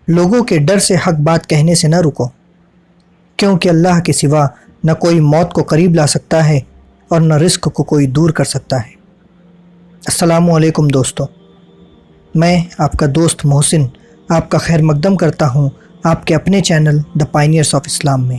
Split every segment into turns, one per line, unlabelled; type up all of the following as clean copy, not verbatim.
لوگوں کے ڈر سے حق بات کہنے سے نہ رکو، کیونکہ اللہ کے سوا نہ کوئی موت کو قریب لا سکتا ہے اور نہ رزق کو کوئی دور کر سکتا ہے۔ السلام علیکم دوستو، میں آپ کا دوست محسن آپ کا خیر مقدم کرتا ہوں آپ کے اپنے چینل دا پائنیئرز آف اسلام میں۔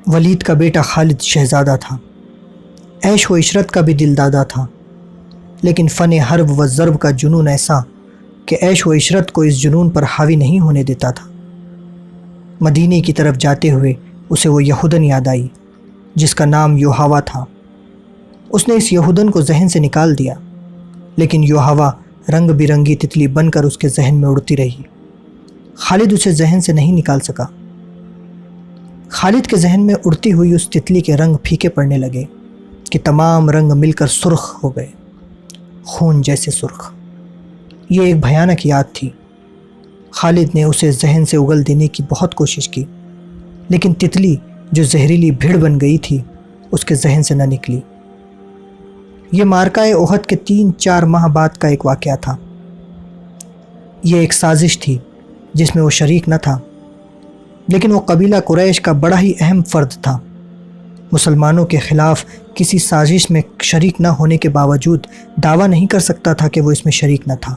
ولید کا بیٹا خالد شہزادہ تھا، عیش و عشرت کا بھی دلدادہ تھا، لیکن فن حرب و ضرب کا جنون ایسا کہ عیش و عشرت کو اس جنون پر حاوی نہیں ہونے دیتا تھا۔ مدینے کی طرف جاتے ہوئے اسے وہ یہودن یاد آئی جس کا نام یوحوا تھا۔ اس نے اس یہودن کو ذہن سے نکال دیا، لیکن یوحوا رنگ برنگی تتلی بن کر اس کے ذہن میں اڑتی رہی۔ خالد اسے ذہن سے نہیں نکال سکا۔ خالد کے ذہن میں اڑتی ہوئی اس تتلی کے رنگ پھیکے پڑنے لگے کہ تمام رنگ مل کر سرخ ہو گئے، خون جیسے سرخ۔ یہ ایک بھیانک یاد تھی۔ خالد نے اسے ذہن سے اگل دینے کی بہت کوشش کی، لیکن تتلی جو زہریلی بھیڑ بن گئی تھی اس کے ذہن سے نہ نکلی۔ یہ معرکہ احد کے 3-4 ماہ بعد کا ایک واقعہ تھا۔ یہ ایک سازش تھی جس میں وہ شریک نہ تھا، لیکن وہ قبیلہ قریش کا بڑا ہی اہم فرد تھا۔ مسلمانوں کے خلاف کسی سازش میں شریک نہ ہونے کے باوجود دعویٰ نہیں کر سکتا تھا کہ وہ اس میں شریک نہ تھا۔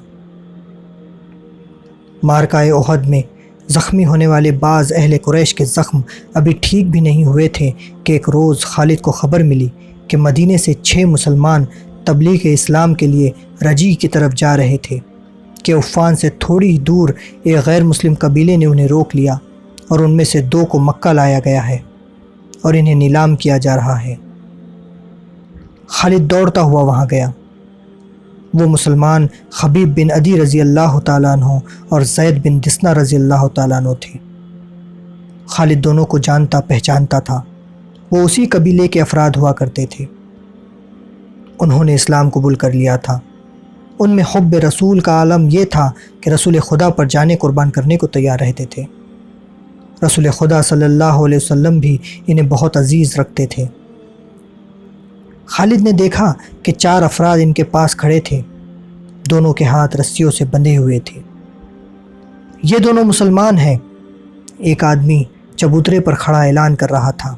معرکہ احد میں زخمی ہونے والے بعض اہل قریش کے زخم ابھی ٹھیک بھی نہیں ہوئے تھے کہ ایک روز خالد کو خبر ملی کہ مدینے سے 6 مسلمان تبلیغ اسلام کے لیے رجی کی طرف جا رہے تھے کہ عفان سے تھوڑی دور ایک غیر مسلم قبیلے نے انہیں روک لیا اور ان میں سے 2 کو مکہ لایا گیا ہے اور انہیں نیلام کیا جا رہا ہے۔ خالد دوڑتا ہوا وہاں گیا۔ وہ مسلمان خبیب بن عدی رضی اللہ تعالیٰ عنہ اور زید بن دسنہ رضی اللہ تعالیٰ عنہ تھے۔ خالد دونوں کو جانتا پہچانتا تھا، وہ اسی قبیلے کے افراد ہوا کرتے تھے۔ انہوں نے اسلام قبول کر لیا تھا۔ ان میں حب رسول کا عالم یہ تھا کہ رسول خدا پر جانے قربان کرنے کو تیار رہتے تھے۔ رسول خدا صلی اللہ علیہ وسلم بھی انہیں بہت عزیز رکھتے تھے۔ خالد نے دیکھا کہ 4 افراد ان کے پاس کھڑے تھے، دونوں کے ہاتھ رسیوں سے بندھے ہوئے تھے۔ یہ دونوں مسلمان ہیں، ایک آدمی چبوترے پر کھڑا اعلان کر رہا تھا۔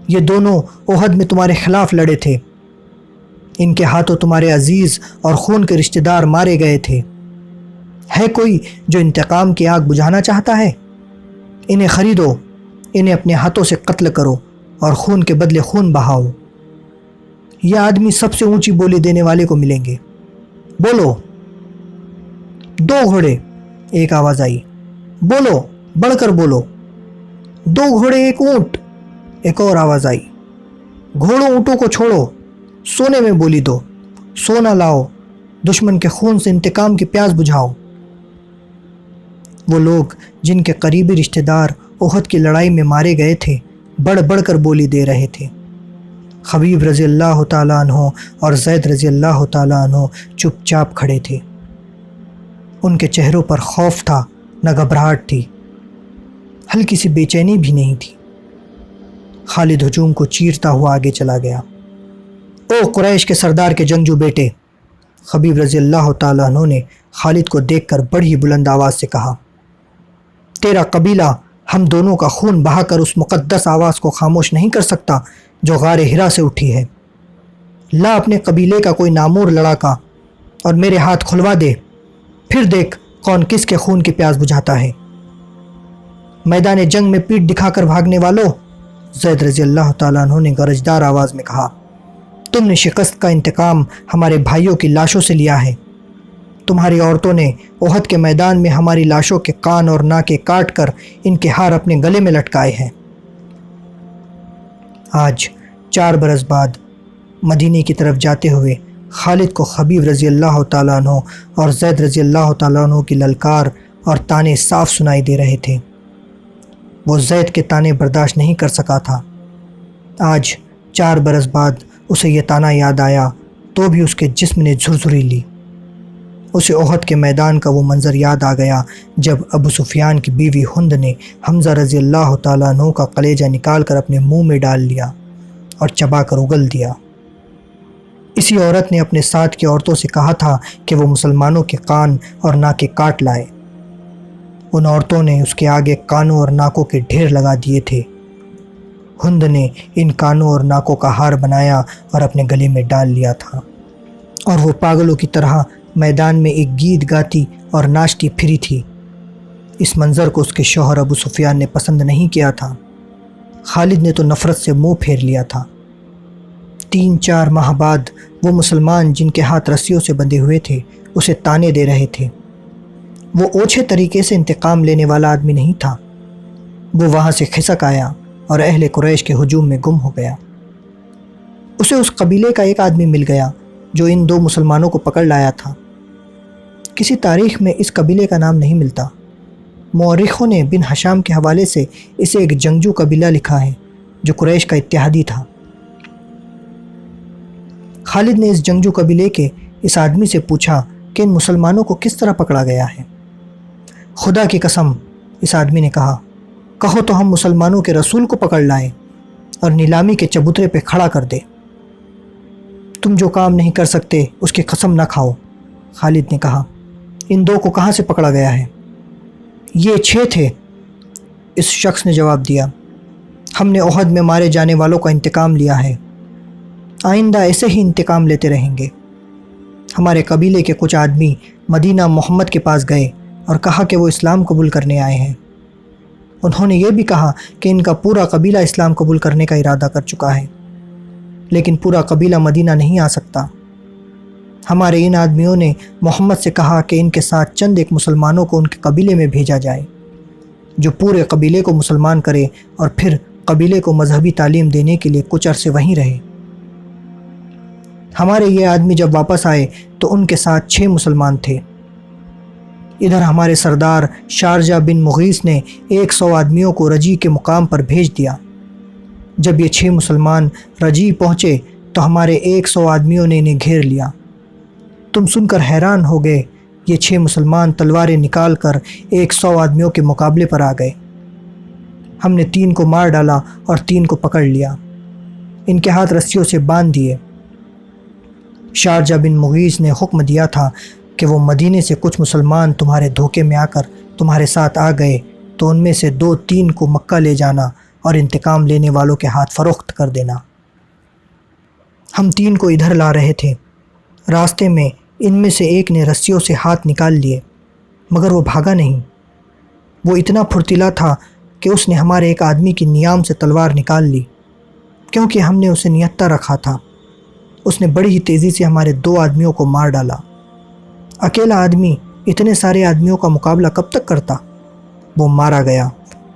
یہ دونوں احد میں تمہارے خلاف لڑے تھے، ان کے ہاتھوں تمہارے عزیز اور خون کے رشتہ دار مارے گئے تھے۔ ہے کوئی جو انتقام کی آگ بجھانا چاہتا ہے؟ انہیں خریدو، انہیں اپنے ہاتھوں سے قتل کرو اور خون کے بدلے خون بہاؤ۔ یہ آدمی سب سے اونچی بولی دینے والے کو ملیں گے۔ بولو۔ 2 گھوڑے، ایک آواز آئی۔ بولو، بڑھ کر بولو۔ 2 گھوڑے، ایک اونٹ، ایک اور آواز آئی۔ گھوڑوں اونٹوں کو چھوڑو، سونے میں بولی دو، سونا لاؤ، دشمن کے خون سے انتقام کی پیاس بجھاؤ۔ وہ لوگ جن کے قریبی رشتہ دار احد کی لڑائی میں مارے گئے تھے بڑھ بڑھ کر بولی دے رہے تھے۔ خبیب رضی اللہ تعالیٰ عنہ اور زید رضی اللہ تعالیٰ عنہ چپ چاپ کھڑے تھے۔ ان کے چہروں پر خوف تھا، نہ گھبراہٹ تھی، ہلکی سی بے چینی بھی نہیں تھی۔ خالد ہجوم کو چیرتا ہوا آگے چلا گیا۔ او قریش کے سردار کے جنگجو بیٹے، خبیب رضی اللہ تعالیٰ عنہ نے خالد کو دیکھ کر بڑی بلند آواز سے کہا، تیرا قبیلہ ہم دونوں کا خون بہا کر اس مقدس آواز کو خاموش نہیں کر سکتا جو غار ہرا سے اٹھی ہے۔ لا اپنے قبیلے کا کوئی نامور لڑاکا اور میرے ہاتھ کھلوا دے، پھر دیکھ کون کس کے خون کی پیاس بجھاتا ہے۔ میدان جنگ میں پیٹھ دکھا کر بھاگنے والوں، زید رضی اللہ تعالیٰ عنہ نے گرجدار آواز میں کہا، تم نے شکست کا انتقام ہمارے بھائیوں کی لاشوں سے لیا ہے۔ تمہاری عورتوں نے احد کے میدان میں ہماری لاشوں کے کان اور ناکے کاٹ کر ان کے ہار اپنے گلے میں لٹکائے ہیں۔ آج 4 برس بعد مدینے کی طرف جاتے ہوئے خالد کو خبیب رضی اللہ تعالیٰ عنہ اور زید رضی اللہ تعالیٰ عنہ کی للکار اور تانے صاف سنائی دے رہے تھے۔ وہ زید کے تانے برداشت نہیں کر سکا تھا۔ آج 4 برس بعد اسے یہ تانا یاد آیا تو بھی اس کے جسم نے جھرجھری لی۔ اسے احد کے میدان کا وہ منظر یاد آ گیا جب ابو سفیان کی بیوی ہند نے حمزہ رضی اللہ تعالیٰ عنہ کا کلیجہ نکال کر اپنے منہ میں ڈال لیا اور چبا کر اگل دیا۔ اسی عورت نے اپنے ساتھ کی عورتوں سے کہا تھا کہ وہ مسلمانوں کے کان اور ناکے کاٹ لائے۔ ان عورتوں نے اس کے آگے کانوں اور ناکوں کے ڈھیر لگا دیے تھے۔ ہند نے ان کانوں اور ناکوں کا ہار بنایا اور اپنے گلے میں ڈال لیا تھا، اور وہ پاگلوں کی طرح میدان میں ایک گیت گاتی اور ناچتی پھری تھی۔ اس منظر کو اس کے شوہر ابو سفیان نے پسند نہیں کیا تھا۔ خالد نے تو نفرت سے منہ پھیر لیا تھا۔ 3-4 ماہ بعد وہ مسلمان جن کے ہاتھ رسیوں سے بندھے ہوئے تھے اسے تانے دے رہے تھے۔ وہ اوچھے طریقے سے انتقام لینے والا آدمی نہیں تھا۔ وہ وہاں سے کھسک آیا اور اہل قریش کے ہجوم میں گم ہو گیا۔ اسے اس قبیلے کا ایک آدمی مل گیا جو ان 2 مسلمانوں کو پکڑ لایا تھا۔ کسی تاریخ میں اس قبیلے کا نام نہیں ملتا۔ مورخوں نے بن ہشام کے حوالے سے اسے ایک جنگجو قبیلہ لکھا ہے جو قریش کا اتحادی تھا۔ خالد نے اس جنگجو قبیلے کے اس آدمی سے پوچھا کہ ان مسلمانوں کو کس طرح پکڑا گیا ہے۔ خدا کی قسم، اس آدمی نے کہا، کہو تو ہم مسلمانوں کے رسول کو پکڑ لائیں اور نیلامی کے چبوترے پہ کھڑا کر دے۔ تم جو کام نہیں کر سکتے اس کی قسم نہ کھاؤ۔ خالد نے کہا، ان 2 کو کہاں سے پکڑا گیا ہے؟ یہ 6 تھے، اس شخص نے جواب دیا۔ ہم نے احد میں مارے جانے والوں کا انتقام لیا ہے، آئندہ ایسے ہی انتقام لیتے رہیں گے۔ ہمارے قبیلے کے کچھ آدمی مدینہ محمد کے پاس گئے اور کہا کہ وہ اسلام قبول کرنے آئے ہیں۔ انہوں نے یہ بھی کہا کہ ان کا پورا قبیلہ اسلام قبول کرنے کا ارادہ کر چکا ہے، لیکن پورا قبیلہ مدینہ نہیں آ سکتا۔ ہمارے ان آدمیوں نے محمد سے کہا کہ ان کے ساتھ چند ایک مسلمانوں کو ان کے قبیلے میں بھیجا جائے جو پورے قبیلے کو مسلمان کرے اور پھر قبیلے کو مذہبی تعلیم دینے کے لیے کچھ عرصے وہیں رہے۔ ہمارے یہ آدمی جب واپس آئے تو ان کے ساتھ 6 مسلمان تھے۔ ادھر ہمارے سردار شارجہ بن مغیث نے 100 آدمیوں کو رجی کے مقام پر بھیج دیا۔ جب یہ 6 مسلمان رجی پہنچے تو ہمارے 100 آدمیوں نے انہیں گھیر لیا۔ تم سن کر حیران ہو گئے۔ یہ 6 مسلمان تلواریں نکال کر 100 آدمیوں کے مقابلے پر آ گئے۔ ہم نے 3 کو مار ڈالا اور 3 کو پکڑ لیا، ان کے ہاتھ رسیوں سے باندھ دیے۔ شارجہ بن مغیث نے حکم دیا تھا کہ وہ مدینے سے کچھ مسلمان تمہارے دھوکے میں آ کر تمہارے ساتھ آ گئے تو ان میں سے 2-3 کو مکہ لے جانا اور انتقام لینے والوں کے ہاتھ فروخت کر دینا۔ ہم 3 کو ادھر لا رہے تھے، راستے میں ان میں سے ایک نے رسیوں سے ہاتھ نکال لیے، مگر وہ بھاگا نہیں۔ وہ اتنا پھرتیلا تھا کہ اس نے ہمارے ایک آدمی کی نیام سے تلوار نکال لی، کیونکہ ہم نے اسے نہتھا رکھا تھا۔ اس نے بڑی ہی تیزی سے ہمارے 2 آدمیوں کو مار ڈالا۔ اکیلا آدمی اتنے سارے آدمیوں کا مقابلہ کب تک کرتا؟ وہ مارا گیا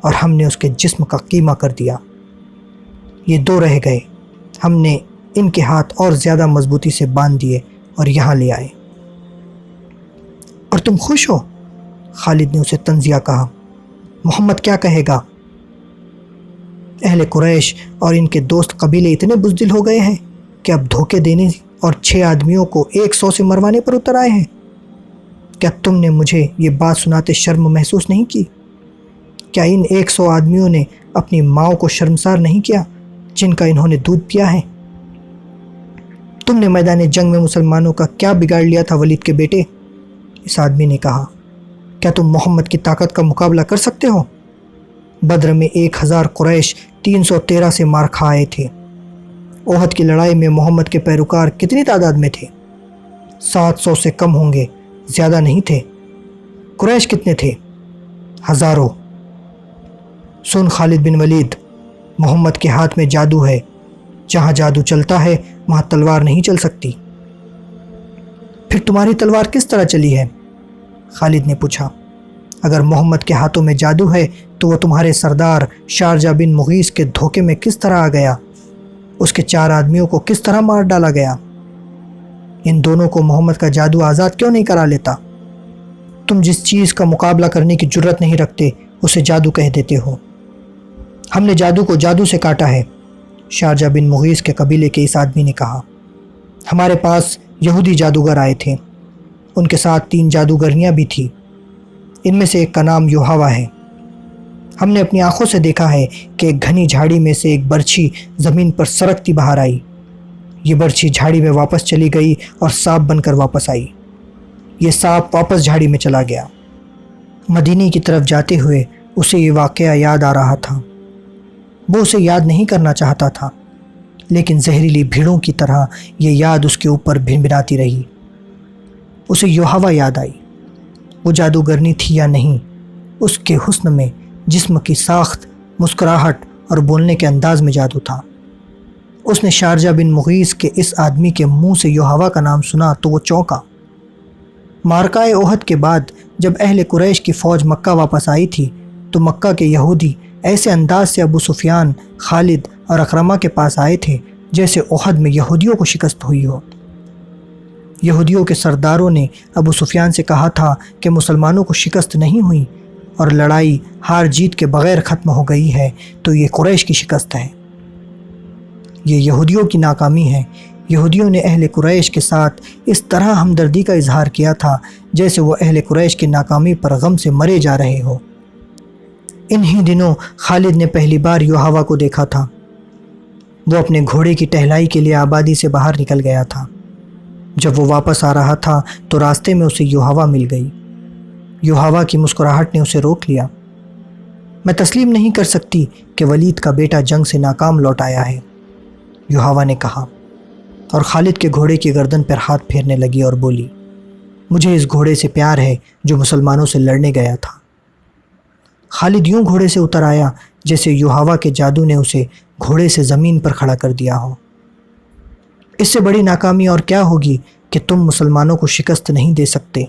اور ہم نے اس کے جسم کا قیمہ کر دیا۔ یہ 2 رہ گئے، ہم نے ان کے ہاتھ اور زیادہ مضبوطی سے باندھ دیے اور یہاں لے آئے۔ اور تم خوش ہو؟ خالد نے اسے طنزیہ کہا۔ محمد کیا کہے گا؟ اہل قریش اور ان کے دوست قبیلے اتنے بزدل ہو گئے ہیں کہ اب دھوکے دینے اور 6 آدمیوں کو 100 سے مروانے پر اتر آئے ہیں۔ کیا تم نے مجھے یہ بات سناتے شرم محسوس نہیں کی؟ کیا ان 100 آدمیوں نے اپنی ماؤں کو شرمسار نہیں کیا جن کا انہوں نے دودھ پیا ہے؟ تم نے میدان جنگ میں مسلمانوں کا کیا بگاڑ لیا تھا ولید کے بیٹے؟ اس آدمی نے کہا، کیا تم محمد کی طاقت کا مقابلہ کر سکتے ہو؟ بدر میں 1000 قریش 313 سے مار کھا آئے تھے۔ احد کی لڑائی میں محمد کے پیروکار کتنی تعداد میں تھے؟ 700 سے کم ہوں گے، زیادہ نہیں تھے۔ قریش کتنے تھے؟ ہزاروں۔ سن خالد بن ولید، محمد کے ہاتھ میں جادو ہے، جہاں جادو چلتا ہے وہاں تلوار نہیں چل سکتی۔ پھر تمہاری تلوار کس طرح چلی ہے؟ خالد نے پوچھا۔ اگر محمد کے ہاتھوں میں جادو ہے تو وہ تمہارے سردار شارجہ بن مغیث کے دھوکے میں کس طرح آ گیا؟ اس کے 4 آدمیوں کو کس طرح مار ڈالا گیا؟ ان دونوں کو محمد کا جادو آزاد کیوں نہیں کرا لیتا؟ تم جس چیز کا مقابلہ کرنے کی جرت نہیں رکھتے اسے جادو کہہ دیتے ہو۔ ہم نے جادو کو جادو سے کاٹا ہے، شارجہ بن مغیث کے قبیلے کے اس آدمی نے کہا۔ ہمارے پاس یہودی جادوگر آئے تھے، ان کے ساتھ 3 جادوگرنیاں بھی تھیں۔ ان میں سے ایک کا نام یوحوا ہے۔ ہم نے اپنی آنکھوں سے دیکھا ہے کہ ایک گھنی جھاڑی میں سے ایک برچھی زمین پر سرکتی باہر آئی۔ یہ برچھی جھاڑی میں واپس چلی گئی اور سانپ بن کر واپس آئی۔ یہ سانپ واپس جھاڑی میں چلا گیا۔ مدینے کی طرف جاتے ہوئے اسے یہ واقعہ یاد آ رہا تھا۔ وہ اسے یاد نہیں کرنا چاہتا تھا، لیکن زہریلی بھیڑوں کی طرح یہ یاد اس کے اوپر بھنبھناتی رہی۔ اسے یوحوا یاد آئی۔ وہ جادوگرنی تھی یا نہیں، اس کے حسن میں، جسم کی ساخت، مسکراہٹ اور بولنے کے انداز میں جادو تھا۔ اس نے شارجہ بن مغیث کے اس آدمی کے منہ سے یوحوا کا نام سنا تو وہ چونکا۔ معرکہ احد کے بعد جب اہل قریش کی فوج مکہ واپس آئی تھی تو مکہ کے یہودی ایسے انداز سے ابو سفیان، خالد اور اکرمہ کے پاس آئے تھے جیسے احد میں یہودیوں کو شکست ہوئی ہو۔ یہودیوں کے سرداروں نے ابو سفیان سے کہا تھا کہ مسلمانوں کو شکست نہیں ہوئی اور لڑائی ہار جیت کے بغیر ختم ہو گئی ہے تو یہ قریش کی شکست ہے، یہ یہودیوں کی ناکامی ہے۔ یہودیوں نے اہل قریش کے ساتھ اس طرح ہمدردی کا اظہار کیا تھا جیسے وہ اہل قریش کی ناکامی پر غم سے مرے جا رہے ہو۔ انہی دنوں خالد نے پہلی بار یوحوا کو دیکھا تھا۔ وہ اپنے گھوڑے کی ٹہلائی کے لیے آبادی سے باہر نکل گیا تھا۔ جب وہ واپس آ رہا تھا تو راستے میں اسے یوحوا مل گئی۔ یوحوا کی مسکراہٹ نے اسے روک لیا۔ میں تسلیم نہیں کر سکتی کہ ولید کا بیٹا جنگ سے ناکام لوٹ آیا ہے، یوحوا نے کہا، اور خالد کے گھوڑے کی گردن پر ہاتھ پھیرنے لگی اور بولی، مجھے اس گھوڑے سے پیار ہے جو مسلمانوں سے لڑنے گیا تھا۔ خالد یوں گھوڑے سے اتر آیا جیسے یوحوا کے جادو نے اسے گھوڑے سے زمین پر کھڑا کر دیا ہو۔ اس سے بڑی ناکامی اور کیا ہوگی کہ تم مسلمانوں کو شکست نہیں دے سکتے،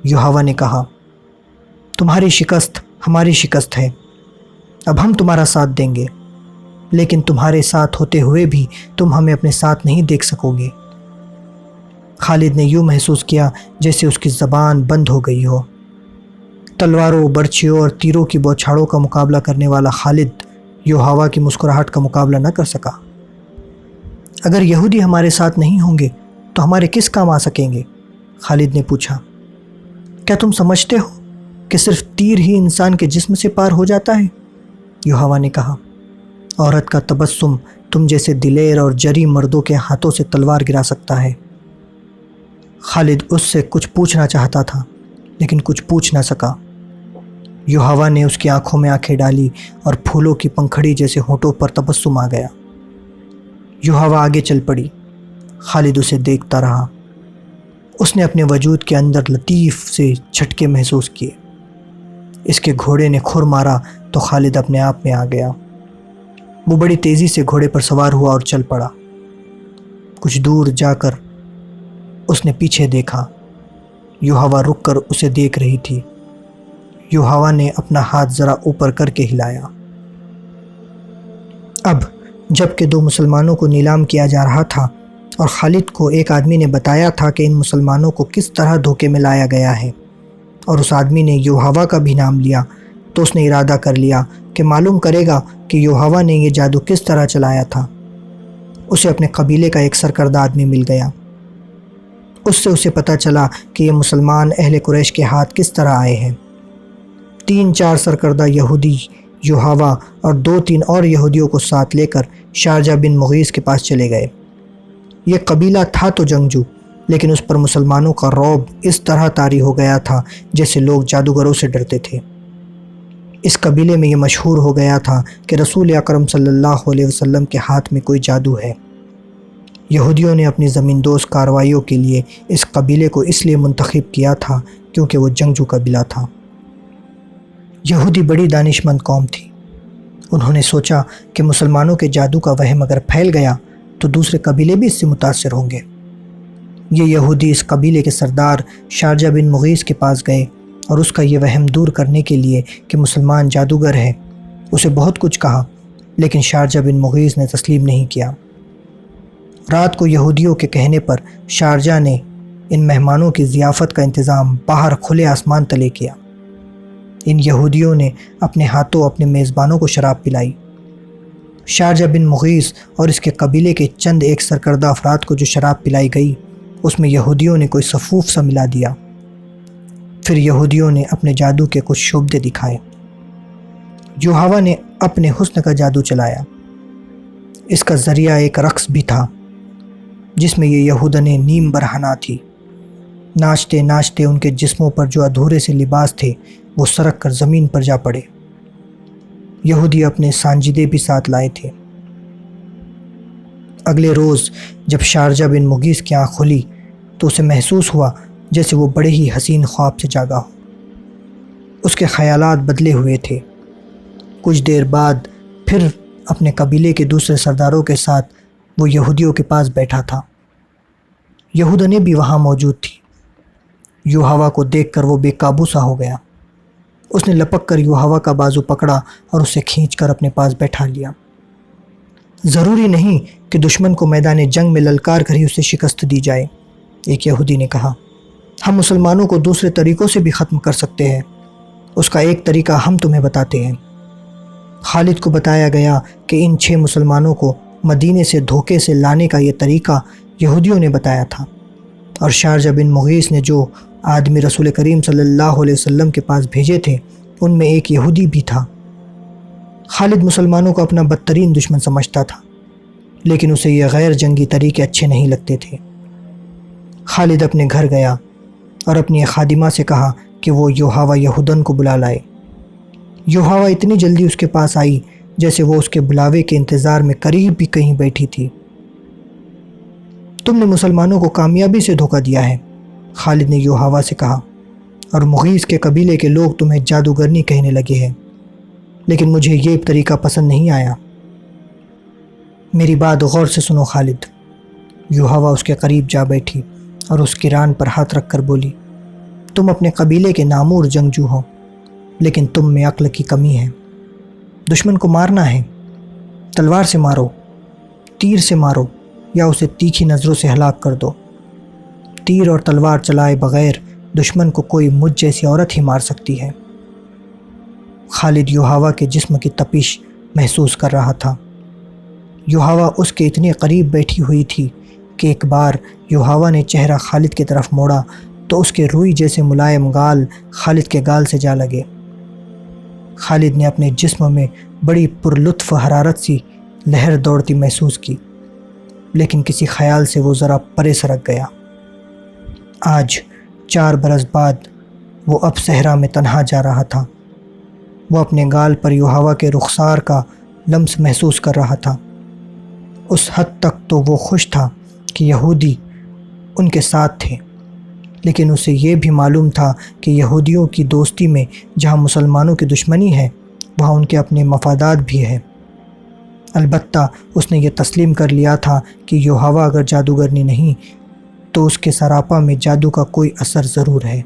یوحوا نے کہا۔ تمہاری شکست ہماری شکست ہے، اب ہم تمہارا ساتھ دیں گے، لیکن تمہارے ساتھ ہوتے ہوئے بھی تم ہمیں اپنے ساتھ نہیں دیکھ سکو گے۔ خالد نے یوں محسوس کیا جیسے اس کی زبان بند ہو گئی ہو۔ تلواروں، برچھیوں اور تیروں کی بوچھاڑوں کا مقابلہ کرنے والا خالد یوحوا کی مسکراہٹ کا مقابلہ نہ کر سکا۔ اگر یہودی ہمارے ساتھ نہیں ہوں گے تو ہمارے کس کام آ سکیں گے؟ خالد نے پوچھا۔ کیا تم سمجھتے ہو کہ صرف تیر ہی انسان کے جسم سے پار ہو جاتا ہے؟ یوحوا نے کہا۔ عورت کا تبسم تم جیسے دلیر اور جری مردوں کے ہاتھوں سے تلوار گرا سکتا ہے۔ خالد اس سے کچھ پوچھنا چاہتا تھا لیکن کچھ پوچھ نہ سکا۔ یوحوا نے اس کی آنکھوں میں آنکھیں ڈالی اور پھولوں کی پنکھڑی جیسے ہونٹوں پر تبسم آ گیا۔ یوحوا آگے چل پڑی۔ خالد اسے دیکھتا رہا۔ اس نے اپنے وجود کے اندر لطیف سے جھٹکے محسوس کیے۔ اس کے گھوڑے نے کھر مارا تو خالد اپنے آپ میں آ گیا۔ وہ بڑی تیزی سے گھوڑے پر سوار ہوا اور چل پڑا۔ کچھ دور جا کر اس نے پیچھے دیکھا۔ یوحوا رک کر اسے دیکھ رہی تھی۔ یوحوا نے اپنا ہاتھ ذرا اوپر کر کے ہلایا۔ اب جب کہ 2 مسلمانوں کو نیلام کیا جا رہا تھا اور خالد کو ایک آدمی نے بتایا تھا کہ ان مسلمانوں کو کس طرح دھوکے میں لایا گیا ہے، اور اس آدمی نے یوحوا کا بھی نام لیا، تو اس نے ارادہ کر لیا کہ معلوم کرے گا کہ یوحوا نے یہ جادو کس طرح چلایا تھا۔ اسے اپنے قبیلے کا ایک سرکردہ آدمی مل گیا۔ اس سے اسے پتہ چلا کہ یہ مسلمان اہل قریش کے ہاتھ کس طرح آئے ہیں۔ 3-4 سرکردہ یہودی یوحوا اور 2-3 اور یہودیوں کو ساتھ لے کر شارجہ بن مغیث کے پاس چلے گئے۔ یہ قبیلہ تھا تو جنگجو، لیکن اس پر مسلمانوں کا رعب اس طرح طاری ہو گیا تھا جیسے لوگ جادوگروں سے ڈرتے تھے۔ اس قبیلے میں یہ مشہور ہو گیا تھا کہ رسول اکرم صلی اللہ علیہ وسلم کے ہاتھ میں کوئی جادو ہے۔ یہودیوں نے اپنی زمین دوز کارروائیوں کے لیے اس قبیلے کو اس لیے منتخب کیا تھا کیونکہ وہ جنگجو قبیلہ تھا۔ یہودی بڑی دانشمند قوم تھی۔ انہوں نے سوچا کہ مسلمانوں کے جادو کا وہم اگر پھیل گیا تو دوسرے قبیلے بھی اس سے متاثر ہوں گے۔ یہ یہودی اس قبیلے کے سردار شارجہ بن مغیث کے پاس گئے اور اس کا یہ وہم دور کرنے کے لیے کہ مسلمان جادوگر ہے اسے بہت کچھ کہا، لیکن شارجہ بن مغیث نے تسلیم نہیں کیا۔ رات کو یہودیوں کے کہنے پر شارجہ نے ان مہمانوں کی ضیافت کا انتظام باہر کھلے آسمان تلے کیا۔ ان یہودیوں نے اپنے ہاتھوں اپنے میزبانوں کو شراب پلائی۔ شارجہ بن مغیث اور اس کے قبیلے کے چند ایک سرکردہ افراد کو جو شراب پلائی گئی اس میں یہودیوں نے کوئی صفوف سا ملا دیا۔ پھر یہودیوں نے اپنے جادو کے کچھ شعبدے دکھائے۔ یوحوا نے اپنے حسن کا جادو چلایا۔ اس کا ذریعہ ایک رقص بھی تھا جس میں یہ یہودنیں نیم برہنہ تھی۔ ناچتے ناچتے ان کے جسموں پر جو ادھورے سے لباس تھے وہ سرک کر زمین پر جا پڑے۔ یہودی اپنے سانجیدے بھی ساتھ لائے تھے۔ اگلے روز جب شارجہ بن مغیث کی آنکھ کھلی تو اسے محسوس ہوا جیسے وہ بڑے ہی حسین خواب سے جاگا ہو۔ اس کے خیالات بدلے ہوئے تھے۔ کچھ دیر بعد پھر اپنے قبیلے کے دوسرے سرداروں کے ساتھ وہ یہودیوں کے پاس بیٹھا تھا۔ یہودنیں بھی وہاں موجود تھی۔ یوحوا کو دیکھ کر وہ بے قابو سا ہو گیا۔ اس نے لپک کر یوحوا کا بازو پکڑا اور اسے کھینچ کر اپنے پاس بیٹھا لیا۔ ضروری نہیں کہ دشمن کو میدان جنگ میں للکار کر ہی اسے شکست دی جائے، ایک یہودی نے کہا۔ ہم مسلمانوں کو دوسرے طریقوں سے بھی ختم کر سکتے ہیں۔ اس کا ایک طریقہ ہم تمہیں بتاتے ہیں۔ خالد کو بتایا گیا کہ ان 6 مسلمانوں کو مدینے سے دھوکے سے لانے کا یہ طریقہ یہودیوں نے بتایا تھا، اور شارجہ بن مغیث نے جو آدمی رسول کریم صلی اللہ علیہ وسلم کے پاس بھیجے تھے ان میں ایک یہودی بھی تھا۔ خالد مسلمانوں کو اپنا بدترین دشمن سمجھتا تھا، لیکن اسے یہ غیر جنگی طریقے اچھے نہیں لگتے تھے۔ خالد اپنے گھر گیا اور اپنی خادمہ سے کہا کہ وہ یوحوا یہودن کو بلا لائے۔ یوحوا اتنی جلدی اس کے پاس آئی جیسے وہ اس کے بلاوے کے انتظار میں قریب بھی کہیں بیٹھی تھی۔ تم نے مسلمانوں کو کامیابی سے دھوکہ دیا ہے، خالد نے یوحوا سے کہا، اور مغیث کے قبیلے کے لوگ تمہیں جادوگرنی کہنے لگے ہیں، لیکن مجھے یہ طریقہ پسند نہیں آیا۔ میری بات غور سے سنو خالد۔ یوحوا اس کے قریب جا بیٹھی اور اس کی ران پر ہاتھ رکھ کر بولی، تم اپنے قبیلے کے نامور جنگجو ہو، لیکن تم میں عقل کی کمی ہے۔ دشمن کو مارنا ہے، تلوار سے مارو، تیر سے مارو، یا اسے تیکھی نظروں سے ہلاک کر دو۔ تیر اور تلوار چلائے بغیر دشمن کو کوئی مجھ جیسی عورت ہی مار سکتی ہے۔ خالد یوحوا کے جسم کی تپش محسوس کر رہا تھا۔ یوحوا اس کے اتنے قریب بیٹھی ہوئی تھی کہ ایک بار یوحوا نے چہرہ خالد کی طرف موڑا تو اس کے روئی جیسے ملائم گال خالد کے گال سے جا لگے۔ خالد نے اپنے جسم میں بڑی پرلطف حرارت سی لہر دوڑتی محسوس کی، لیکن کسی خیال سے وہ ذرا پرے سرک گیا۔ آج 4 برس بعد وہ اب صحرا میں تنہا جا رہا تھا۔ وہ اپنے گال پر یوحوا کے رخسار کا لمس محسوس کر رہا تھا۔ اس حد تک تو وہ خوش تھا کہ یہودی ان کے ساتھ تھے، لیکن اسے یہ بھی معلوم تھا کہ یہودیوں کی دوستی میں جہاں مسلمانوں کی دشمنی ہے وہاں ان کے اپنے مفادات بھی ہیں۔ البتہ اس نے یہ تسلیم کر لیا تھا کہ یوحوا اگر جادوگرنی نہیں تو اس کے سراپا میں جادو کا کوئی اثر ضرور ہے۔